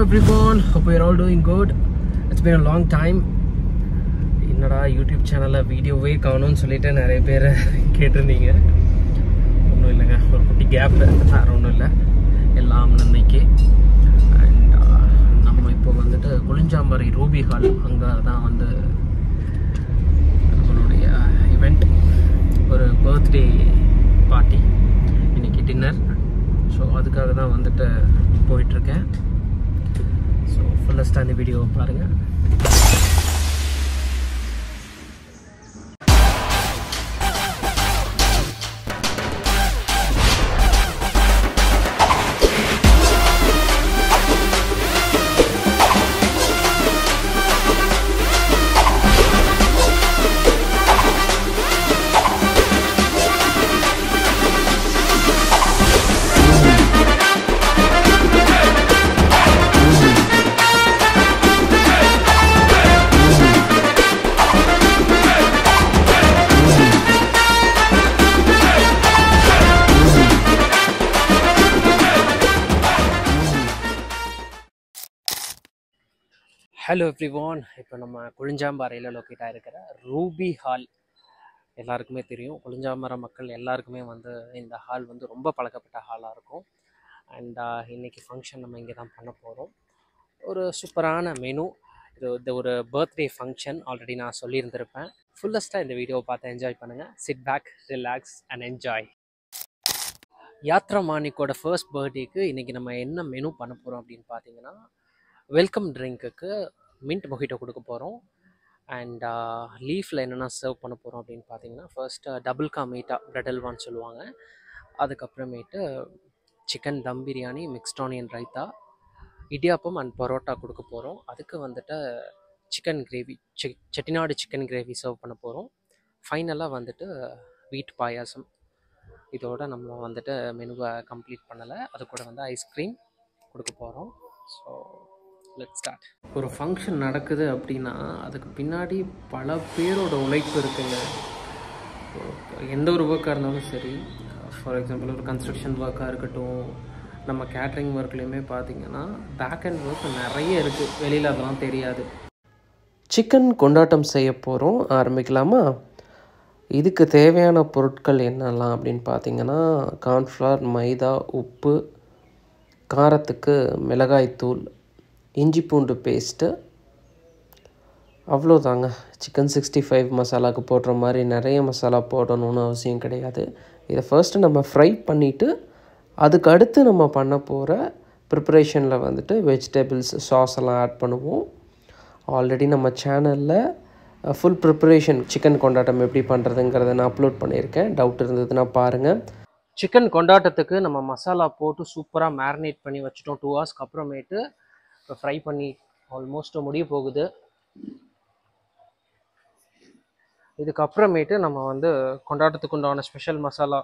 everyone, hope you're all doing good. It's been a long time. என்னடா YouTube சேனலில் வீடியோவே காணும்னு சொல்லிட்டு நிறைய பேர் கேட்டிருந்தீங்க. ஒன்றும் இல்லைங்க, ஒரு குட்டி கேப், வேறு ஒன்றும் இல்லை, எல்லாம் நன்மைக்கு. அண்ட் நம்ம இப்போ வந்துட்டு கொளிஞ்சாம்பறை ரூபி ஹால், அங்கே தான் வந்து நம்மளுடைய இவெண்ட், ஒரு பர்த்டே பார்ட்டி, இன்றைக்கி டின்னர். ஸோ அதுக்காக தான் வந்துட்டு போயிட்டுருக்கேன். ஸோ ஃபுல்லஸ்ட்டாக இந்த வீடியோவை பாருங்கள். ஹலோ எவ்ரிவான், இப்போ நம்ம கொளிஞ்சாம்பாறையில் லொக்கேட் ஆகிருக்கிற ரூபி ஹால் எல்லாருக்குமே தெரியும். கொளிஞ்சாம்பறை மக்கள் எல்லாருக்குமே வந்து இந்த ஹால் வந்து ரொம்ப பழக்கப்பட்ட ஹாலாக இருக்கும். அண்ட் இன்றைக்கி ஃபங்க்ஷன் நம்ம இங்கே தான் பண்ண போகிறோம். ஒரு சூப்பரான மெனு. இது ஒரு பர்த்டே ஃபங்க்ஷன், ஆல்ரெடி நான் சொல்லியிருந்திருப்பேன். ஃபுல்லஸ்ட்டாக இந்த வீடியோவை பார்த்து என்ஜாய் பண்ணுங்கள். Sit back, relax and enjoy. Yatra மாணிக்கோட ஃபர்ஸ்ட் பர்த்டேக்கு இன்றைக்கி நம்ம என்ன மெனு பண்ண போகிறோம் அப்படின்னு பார்த்தீங்கன்னா, வெல்கம் ட்ரிங்க்குக்கு மின்ட் மொஹிட்டோ கொடுக்க போகிறோம். அண்ட் லீஃபில் என்னென்ன சர்வ் பண்ண போகிறோம் அப்படின்னு பார்த்தீங்கன்னா, ஃபர்ஸ்ட்டு டபுள் கா மீட்டா, பிரெட் அல்வான்னு சொல்லுவாங்க. அதுக்கப்புறமேட்டு chicken them biryani, mixed onion raita, idiyappam and parotta கொடுக்க போகிறோம். அதுக்கு வந்துட்டு chicken gravy, Chettinad chicken gravy serve பண்ண போகிறோம். ஃபைனலாக வந்துட்டு வீட் பாயாசம். இதோட நம்ம வந்துட்டு மெனுவை கம்ப்ளீட் பண்ணலை. அது கூட வந்து ஐஸ்கிரீம் கொடுக்க போகிறோம். So let's start. ஒரு ஃபங்க்ஷன் நடக்குது அப்படின்னா அதுக்கு பின்னாடி பல பேரோட உழைப்பு இருக்குங்க. எந்த ஒரு ஒர்க்காக இருந்தாலும் சரி, ஃபார் எக்ஸாம்பிள் ஒரு கன்ஸ்ட்ரக்ஷன் ஒர்க்காக இருக்கட்டும், நம்ம கேட்ரிங் ஒர்க்லேயுமே பார்த்திங்கன்னா பேக் அண்ட் ஒர்க் நிறைய இருக்குது, வெளியில் அதெல்லாம் தெரியாது. சிக்கன் கொண்டாட்டம் செய்ய போகிறோம். ஆரம்பிக்கலாமா? இதுக்கு தேவையான பொருட்கள் என்னெல்லாம் அப்படின்னு பார்த்தீங்கன்னா, கார்ன்ஃப்ளவர், மைதா, உப்பு, காரத்துக்கு மிளகாய்த்தூள், இஞ்சி பூண்டு பேஸ்ட்டு, அவ்வளோதாங்க. சிக்கன் 65 மசாலாவுக்கு போடுற மாதிரி நிறைய மசாலா போடணும்னு அவசியம் கிடையாது. இதை ஃபர்ஸ்ட்டு நம்ம ஃப்ரை பண்ணிவிட்டு அதுக்கு அடுத்து நம்ம பண்ண போகிற ப்ரிப்பரேஷனில் வந்துட்டு வெஜிடபிள்ஸ், சாஸ் எல்லாம் ஆட் பண்ணுவோம். ஆல்ரெடி நம்ம சேனலில் ஃபுல் ப்ரிப்பரேஷன் சிக்கன் கொண்டாட்டம் எப்படி பண்ணுறதுங்கிறத நான் அப்லோட் பண்ணியிருக்கேன். டவுட் இருந்ததுன்னா பாருங்கள். சிக்கன் கொண்டாட்டத்துக்கு நம்ம மசாலா போட்டு சூப்பராக மேரினேட் பண்ணி வச்சுட்டோம் 2 ஹவர்ஸ்க்கு அப்புறமேட்டு. இப்போ ஃப்ரை பண்ணி ஆல்மோஸ்ட் முடிய போகுது. இதுக்கப்புறமேட்டு நம்ம வந்து கொண்டாட்டத்துக்கு உண்டான ஸ்பெஷல் மசாலா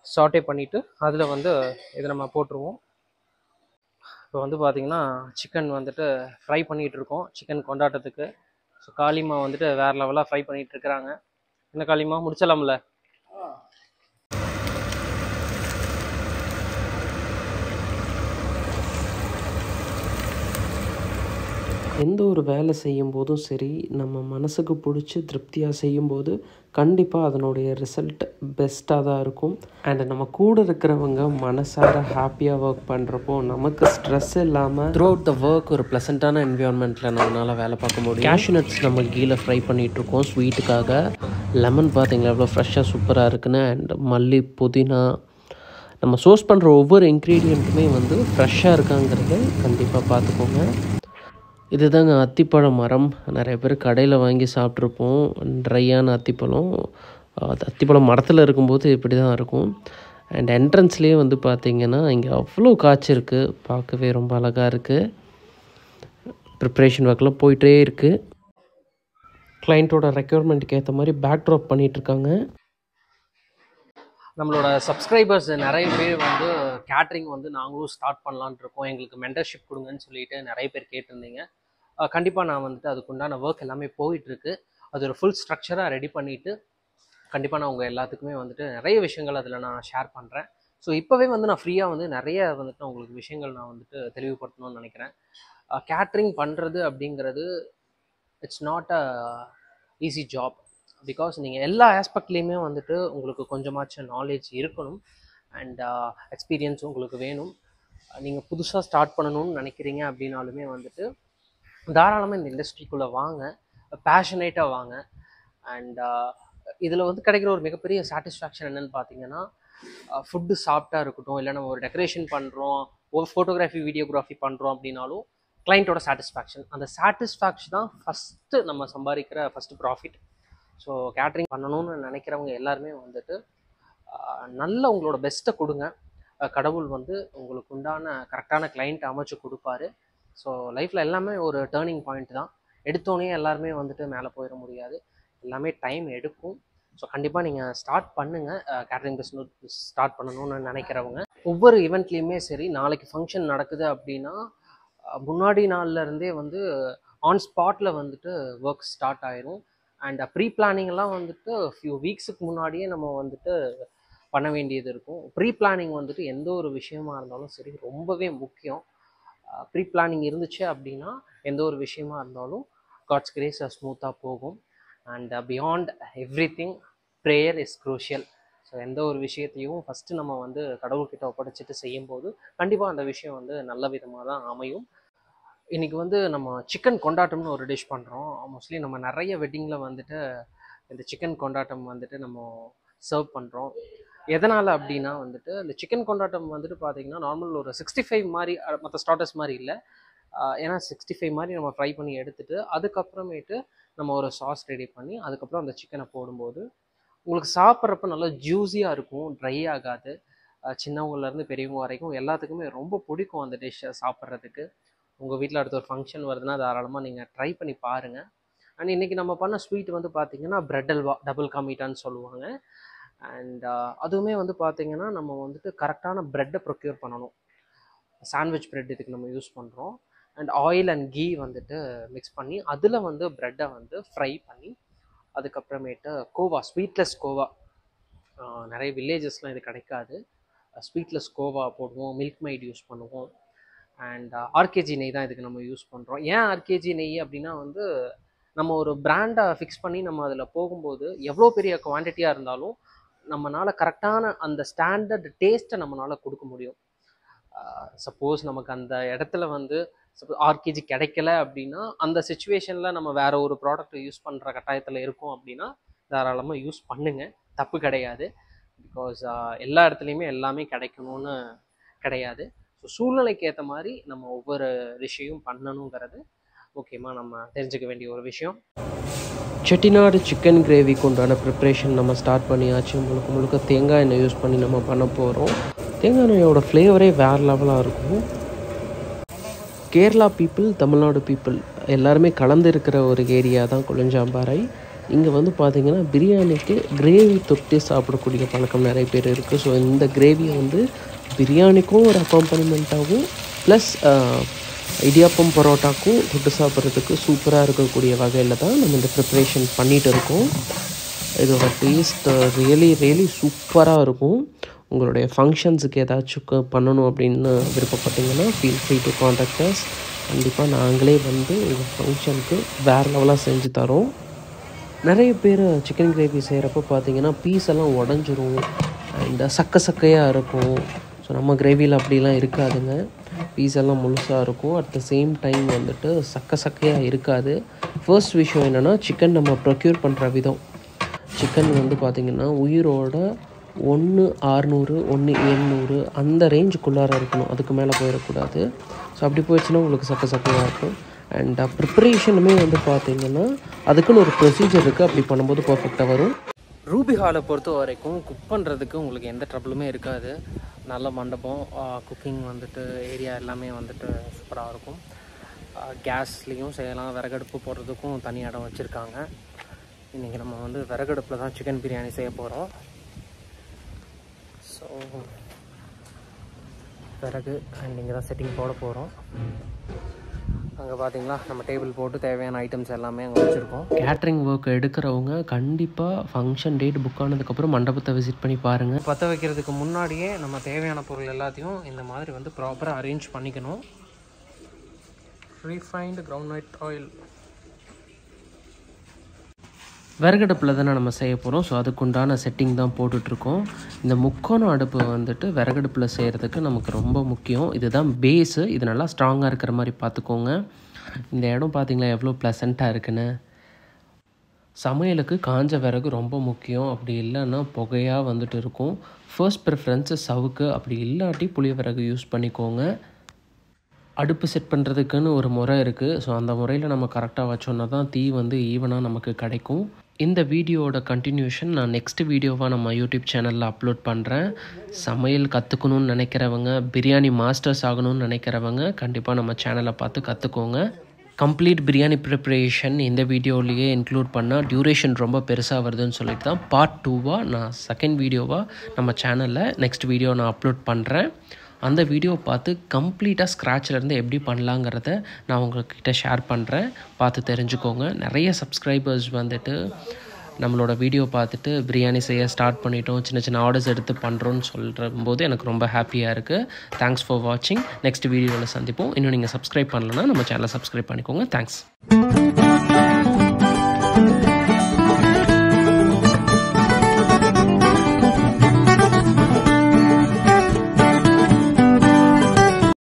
சாட்டே பண்ணிவிட்டு அதில் வந்து இதை நம்ம போட்டுருவோம். இப்போ வந்து பார்த்திங்கன்னா சிக்கன் வந்துட்டு ஃப்ரை பண்ணிகிட்டு இருக்கோம் சிக்கன் கொண்டாட்டத்துக்கு. ஸோ காளிமா வந்துட்டு வேறு லெவலாக ஃப்ரை பண்ணிகிட்டு இருக்கிறாங்க. என்ன காளிமா, முடிச்சலாம்ல? எந்த ஒரு வேலை செய்யும்போதும் சரி, நம்ம மனசுக்கு பிடிச்சி திருப்தியாக செய்யும்போது கண்டிப்பாக அதனுடைய ரிசல்ட் பெஸ்ட்டாக தான் இருக்கும். அண்ட் நம்ம கூட இருக்கிறவங்க மனசார ஹாப்பியாக ஒர்க் பண்ணுறப்போ நமக்கு ஸ்ட்ரெஸ் இல்லாமல் த்ரூ அவுட் த ஒர்க் ஒரு ப்ளசண்ட்டான என்விரான்மெண்ட்டில் நம்மளால் வேலை பார்க்க முடியும். கேஷ்யூ நட்ஸ் நம்ம கீழே ஃப்ரை பண்ணிகிட்ருக்கோம் ஸ்வீட்டுக்காக. லெமன் பார்த்திங்களா எவ்வளோ ஃப்ரெஷ்ஷாக சூப்பராக இருக்குன்னு. அண்ட் மல்லி, புதினா, நம்ம சோர்ஸ் பண்ணுற ஒவ்வொரு இன்க்ரீடியண்ட்டுமே வந்து ஃப்ரெஷ்ஷாக இருக்காங்கிறத கண்டிப்பாக பார்த்துக்கோங்க. இதுதாங்க அத்திப்பழ மரம். நிறைய பேர் கடையில் வாங்கி சாப்பிட்ருப்போம் ட்ரையான அத்திப்பழம். அத்திப்பழம் மரத்தில் இருக்கும்போது இப்படி தான் இருக்கும். அண்ட் என்ட்ரன்ஸ்லேயே வந்து பார்த்திங்கன்னா இங்கே அவ்வளோ காய்ச்சிருக்கு, பார்க்கவே ரொம்ப அழகாக இருக்குது. ப்ரிப்ரேஷன் ஒர்க்லாம் போயிட்டே இருக்குது. கிளைண்ட்டோட ரெக்யர்மெண்ட்டுக்கு ஏற்ற மாதிரி பேக் ட்ராப் பண்ணிகிட்ருக்காங்க. நம்மளோட சப்ஸ்கிரைபர்ஸ் நிறைய பேர் வந்து கேட்ரிங் வந்து நாங்களும் ஸ்டார்ட் பண்ணலான் இருக்கோம், எங்களுக்கு மென்டர்ஷிப் கொடுங்கன்னு சொல்லிட்டு நிறைய பேர் கேட்டிருந்தீங்க. கண்டிப்பாக நான் வந்துட்டு அதுக்குண்டான ஒர்க் எல்லாமே போயிட்டுருக்கு. அது ஒரு ஃபுல் ஸ்ட்ரக்சராக ரெடி பண்ணிவிட்டு கண்டிப்பாக நான் உங்கள் எல்லாத்துக்குமே வந்துட்டு நிறைய விஷயங்கள் அதில் நான் ஷேர் பண்ணுறேன். ஸோ இப்போவே வந்து நான் ஃப்ரீயாக வந்து நிறைய வந்துட்டு நான் உங்களுக்கு விஷயங்கள் நான் வந்துட்டு தெளிவுபடுத்தணும்னு நினைக்கிறேன். கேட்ரிங் பண்ணுறது அப்படிங்கிறது it's not a easy job. Because நீங்கள் எல்லா ஆஸ்பெக்ட்லேயுமே வந்துட்டு உங்களுக்கு கொஞ்சமாச்சும் நாலேஜ் இருக்கணும் அண்ட் எக்ஸ்பீரியன்ஸும் உங்களுக்கு வேணும். நீங்கள் புதுசாக ஸ்டார்ட் பண்ணணும்னு நினைக்கிறீங்க அப்படின்னாலுமே வந்துட்டு தாராளமாக இந்த இண்டஸ்ட்ரிக்குள்ளே வாங்க, பேஷனேட்டாக வாங்க. அண்ட் இதில் வந்து கிடைக்கிற ஒரு மிகப்பெரிய சாட்டிஸ்ஃபேக்ஷன் என்னென்னு பார்த்தீங்கன்னா, ஃபுட்டு சாப்பிட்டா இருக்கட்டும், இல்லை நம்ம ஒரு டெக்கரேஷன் பண்ணுறோம், ஒரு ஃபோட்டோகிராஃபி வீடியோகிராஃபி பண்ணுறோம் அப்படின்னாலும் கிளைண்ட்டோட சாட்டிஸ்ஃபேக்ஷன், அந்த சாட்டிஸ்ஃபேக்ஷன் தான் ஃபஸ்ட்டு நம்ம சம்பாதிக்கிற ஃபஸ்ட்டு ப்ராஃபிட். ஸோ கேட்ரிங் பண்ணணும்னு நினைக்கிறவங்க எல்லாருமே வந்துட்டு நல்ல உங்களோட பெஸ்ட்டை கொடுங்க. கடவுள் வந்து உங்களுக்கு உண்டான கரெக்டான கிளைண்ட் அமைச்சு கொடுப்பாரு. ஸோ லைஃப்பில் எல்லாமே ஒரு டேர்னிங் பாயிண்ட் தான். எடுத்தோடனே எல்லாருமே வந்துட்டு மேலே போயிட முடியாது, எல்லாமே டைம் எடுக்கும். ஸோ கண்டிப்பாக நீங்கள் ஸ்டார்ட் பண்ணுங்கள். கேட்ரிங் பிஸ்னஸ் ஸ்டார்ட் பண்ணணும்னு நினைக்கிறவங்க ஒவ்வொரு ஈவெண்ட்லேயுமே சரி, நாளைக்கு ஃபங்க்ஷன் நடக்குது அப்படின்னா முன்னாடி நாள்லேருந்தே வந்து ஆன் ஸ்பாட்டில் வந்துட்டு ஒர்க் ஸ்டார்ட் ஆயிரும். அண்ட் ப்ரீ பிளானிங்லாம் வந்துட்டு ஃபியூ வீக்ஸுக்கு முன்னாடியே நம்ம வந்துட்டு பண்ண வேண்டியது இருக்கும். ப்ரீ பிளானிங் வந்துட்டு எந்த ஒரு விஷயமா இருந்தாலும் சரி ரொம்பவே முக்கியம். ப்ரீ பிளானிங் இருந்துச்சு அப்படின்னா எந்த ஒரு விஷயமா இருந்தாலும் காட்ஸ் கிரேஸ் ஸ்மூத்தாக போகும். And beyond every thing prayer is crucial. So எந்த ஒரு விஷயத்தையும் ஃபஸ்ட்டு நம்ம வந்து கடவுள்கிட்ட ஒப்படைச்சிட்டு செய்யும்போது கண்டிப்பாக அந்த விஷயம் வந்து நல்ல விதமாக தான் அமையும். இன்றைக்கி வந்து நம்ம சிக்கன் கொண்டாட்டம்னு ஒரு டிஷ் பண்ணுறோம். மோஸ்ட்லி நம்ம நிறைய வெட்டிங்கில் வந்துட்டு இந்த சிக்கன் கொண்டாட்டம் வந்துட்டு நம்ம சர்வ் பண்ணுறோம். எதனால் அப்படின்னா வந்துட்டு இந்த சிக்கன் கொண்டாட்டம் வந்துட்டு பார்த்திங்கன்னா நார்மல் ஒரு 65 மாதிரி மற்ற ஸ்டார்டர்ஸ் மாதிரி இல்லை. ஏன்னா 65 மாதிரி நம்ம ஃப்ரை பண்ணி எடுத்துகிட்டு அதுக்கப்புறமேட்டு நம்ம ஒரு சாஸ் ரெடி பண்ணி அதுக்கப்புறம் அந்த சிக்கனை போடும்போது உங்களுக்கு சாப்பிட்றப்ப நல்லா ஜூஸியாக இருக்கும், ட்ரை ஆகாது. சின்னவங்கலேருந்து பெரியவங்க வரைக்கும் எல்லாத்துக்குமே ரொம்ப பிடிக்கும் அந்த டிஷ்ஷை சாப்பிட்றதுக்கு. உங்கள் வீட்டில் அடுத்த ஒரு ஃபங்க்ஷன் வருதுன்னா தாராளமாக நீங்கள் ட்ரை பண்ணி பாருங்கள். அண்ட் இன்றைக்கி நம்ம பண்ண ஸ்வீட் வந்து பார்த்திங்கன்னா பிரெட் அல்வா, டபுள் கா மீட்டான்னு சொல்லுவாங்க. அண்ட் அதுவுமே வந்து பார்த்திங்கன்னா நம்ம வந்துட்டு கரெக்டான ப்ரெட்டை ப்ரொக்யூர் பண்ணணும். சாண்ட்விச் ப்ரெட் இதுக்கு நம்ம யூஸ் பண்ணுறோம். அண்ட் ஆயில் அண்ட் கீ வந்துட்டு மிக்ஸ் பண்ணி அதில் வந்து ப்ரெட்டை வந்து ஃப்ரை பண்ணி அதுக்கப்புறமேட்டு கோவா, ஸ்வீட்லெஸ் கோவா, நிறைய வில்லேஜஸ்லாம் இது கிடைக்காது. ஸ்வீட்லெஸ் கோவா போடுவோம், மில்க் மைட் யூஸ் பண்ணுவோம். அண்ட் ஆர்கேஜி நெய் தான் இதுக்கு நம்ம யூஸ் பண்ணுறோம். ஏன் ஆர்கேஜி நெய் அப்படின்னா வந்து நம்ம ஒரு பிராண்டை ஃபிக்ஸ் பண்ணி நம்ம அதில் போகும்போது எவ்வளோ பெரிய குவான்டிட்டியாக இருந்தாலும் நம்மளால் கரெக்டான அந்த ஸ்டாண்டர்ட் டேஸ்ட்டை நம்மளால் கொடுக்க முடியும். சப்போஸ் நமக்கு அந்த இடத்துல வந்து ஆர்கேஜி கிடைக்கல அப்படின்னா அந்த சுச்சுவேஷனில் நம்ம வேறு ஒரு ப்ராடக்ட்டை யூஸ் பண்ணுற கட்டாயத்தில் இருக்கோம் அப்படின்னா தாராளமாக யூஸ் பண்ணுங்க, தப்பு கிடையாது. பிகாஸ் எல்லா இடத்துலையுமே எல்லாமே கிடைக்கணும்னு கிடையாது. ஸோ சூழ்நிலைக்கு ஏற்ற மாதிரி நம்ம ஒவ்வொரு விஷயம் பண்ணணுங்கிறது முக்கியமாக நம்ம தெரிஞ்சுக்க வேண்டிய ஒரு விஷயம். செட்டிநாடு சிக்கன் கிரேவிக்கு உண்டான ப்ரிப்ரேஷன் நம்ம ஸ்டார்ட் பண்ணியாச்சு. முழுக்க தேங்காய் எண்ணெய் யூஸ் பண்ணி நம்ம பண்ண போகிறோம். தேங்காய் எண்ணெயோட ஃப்ளேவரே வேறு லெவலாக இருக்கும். கேரளா பீப்புள், தமிழ்நாடு பீப்புள் எல்லாருமே கலந்து இருக்கிற ஒரு ஏரியா தான் கொளிஞ்சாம்பாறை. இங்கே வந்து பார்த்திங்கன்னா பிரியாணிக்கு கிரேவி தொட்டு சாப்பிடக்கூடிய பழக்கம் நிறைய பேர் இருக்குது. ஸோ இந்த கிரேவியை வந்து பிரியாணிக்கும் ஒரு அக்காம்பனிமெண்ட்டாகவும் ப்ளஸ் இடியாப்பம் பரோட்டாக்கும் தொட்டு சாப்பிட்றதுக்கு சூப்பராக இருக்கக்கூடிய வகையில் தான் நம்ம இந்த ப்ரிப்ரேஷன் பண்ணிகிட்டு இருக்கோம். இதோட டேஸ்ட் ரியலி சூப்பராக இருக்கும். உங்களுடைய ஃபங்க்ஷன்ஸுக்கு ஏதாச்சும் பண்ணணும் அப்படின்னு விருப்பப்பட்டீங்கன்னா feel free to contact us. கண்டிப்பாக நாங்களே வந்து உங்கள் ஃபங்க்ஷனுக்கு வேறு லெவலாக செஞ்சு தரோம். நிறைய பேர் சிக்கன் கிரேவி செய்கிறப்ப பார்த்திங்கன்னா பீஸ் எல்லாம் உடஞ்சிரும் அண்ட் சக்கையாக இருக்கும். ஸோ நம்ம கிரேவியில் அப்படிலாம் இருக்காதுங்க. பீஸ் எல்லாம் முழுசாக இருக்கும். அட் த சேம் டைம் வந்துட்டு சக்கையாக இருக்காது. ஃபர்ஸ்ட் விஷயம் என்னென்னா சிக்கன் நம்ம ப்ரொக்யூர் பண்ணுற விதம். சிக்கன் வந்து பார்த்திங்கன்னா உயிரோட 1,600 1,700 அந்த ரேஞ்சுக்குள்ளார இருக்கணும், அதுக்கு மேலே போயிடக்கூடாது. ஸோ அப்படி போயிடுச்சுன்னா உங்களுக்கு சக்கையாக இருக்கும். அண்ட் ப்ரிப்ரேஷனுமே வந்து பார்த்திங்கன்னா அதுக்குன்னு ஒரு ப்ரொசீஜர் இருக்குது. அப்படி பண்ணும்போது பர்ஃபெக்டாக வரும். ரூபி ஹாலை பொறுத்த வரைக்கும் குக் பண்ணுறதுக்கு உங்களுக்கு எந்த ட்ரபிளுமே இருக்காது. நல்ல மண்டபம், குக்கிங் வந்துட்டு ஏரியா எல்லாமே வந்துட்டு சூப்பராக இருக்கும். கேஸ்லேயும் செய்யலாம், விறகடுப்பு போடுறதுக்கும் தனி இடம் வச்சுருக்காங்க. இன்றைக்கி நம்ம வந்து விறகடுப்பில் தான் சிக்கன் பிரியாணி செய்ய போகிறோம். ஸோ விறகு அண்ட் இங்கே தான் செட்டிங் போட போகிறோம். அங்கே பார்த்தீங்களா நம்ம டேபிள் போட்டு தேவையான ஐட்டம்ஸ் எல்லாமே அங்கே வச்சுருக்கோம். கேட்ரிங் ஒர்க் எடுக்கிறவங்க கண்டிப்பாக ஃபங்க்ஷன் டேட் புக் ஆனதுக்கப்புறம் மண்டபத்தை விசிட் பண்ணி பாருங்கள். பற்ற வைக்கிறதுக்கு முன்னாடியே நம்ம தேவையான பொருள் எல்லாத்தையும் இந்த மாதிரி வந்து ப்ராப்பராக அரேஞ்ச் பண்ணிக்கணும். ரீஃபைன்டு கிரவுண்ட்நட் ஆயில் விறகடுப்பில் தானே நம்ம செய்ய போகிறோம். ஸோ அதுக்குண்டான செட்டிங் தான் போட்டுட்ருக்கோம். இந்த முக்கோணம் அடுப்பு வந்துட்டு விறகடுப்பில் செய்கிறதுக்கு நமக்கு ரொம்ப முக்கியம். இதுதான் பேஸு. இது நல்லா ஸ்ட்ராங்காக இருக்கிற மாதிரி பார்த்துக்கோங்க. இந்த இடம் பார்த்திங்களா எவ்வளோ ப்ளசண்ட்டாக இருக்குன்னு. சமையலுக்கு காஞ்ச விறகு ரொம்ப முக்கியம். அப்படி இல்லைன்னா புகையாக வந்துட்டு இருக்கும். ஃபர்ஸ்ட் ப்ரிஃபரன்ஸு சவுக்கு, அப்படி இல்லாட்டி புளிய விறகு யூஸ் பண்ணிக்கோங்க. அடுப்பு செட் பண்ணுறதுக்குன்னு ஒரு முறை இருக்குது. ஸோ அந்த முறையில் நம்ம கரெக்டாக வச்சோன்னா தான் தீ வந்து ஈவனாக நமக்கு கிடைக்கும். இந்த வீடியோவோட கண்டினியூஷன் நான் நெக்ஸ்ட் வீடியோவாக நம்ம யூடியூப் சேனலில் அப்லோட் பண்ணுறேன். சமையல் கற்றுக்கணுன்னு நினைக்கிறவங்க, பிரியாணி மாஸ்டர்ஸ் ஆகணும்னு நினைக்கிறவங்க கண்டிப்பாக நம்ம சேனலை பார்த்து கற்றுக்கோங்க. கம்ப்ளீட் பிரியாணி ப்ரிப்ரேஷன் இந்த வீடியோவிலேயே இன்க்ளூட் பண்ணால் டியூரேஷன் ரொம்ப பெருசாக வருதுன்னு சொல்லிட்டு தான் பார்ட் 2வாக நான் செகண்ட் வீடியோவாக நம்ம சேனலில் நெக்ஸ்ட் வீடியோ நான் அப்லோட் பண்ணுறேன். அந்த வீடியோ பார்த்து கம்ப்ளீட்டாக ஸ்க்ராட்ச்லேருந்து எப்படி பண்ணலாங்கிறத நான் உங்கள்கிட்ட ஷேர் பண்ணுறேன். பார்த்து தெரிஞ்சுக்கோங்க. நிறைய சப்ஸ்கிரைபர்ஸ் வந்துட்டு நம்மளோட வீடியோ பார்த்துட்டு பிரியாணி செய்ய ஸ்டார்ட் பண்ணிட்டோம், சின்ன சின்ன ஆர்டர்ஸ் எடுத்து பண்ணுறோன்னு சொல்கிறபோது எனக்கு ரொம்ப ஹாப்பியாக இருக்குது. தேங்க்ஸ் ஃபார் வாட்சிங். நெக்ஸ்ட் வீடியோவில் சந்திப்போம். இன்னும் நீங்கள் சப்ஸ்கிரைப் பண்ணலன்னா நம்ம சேனலை சப்ஸ்கிரைப் பண்ணிக்கோங்க. தேங்க்ஸ்.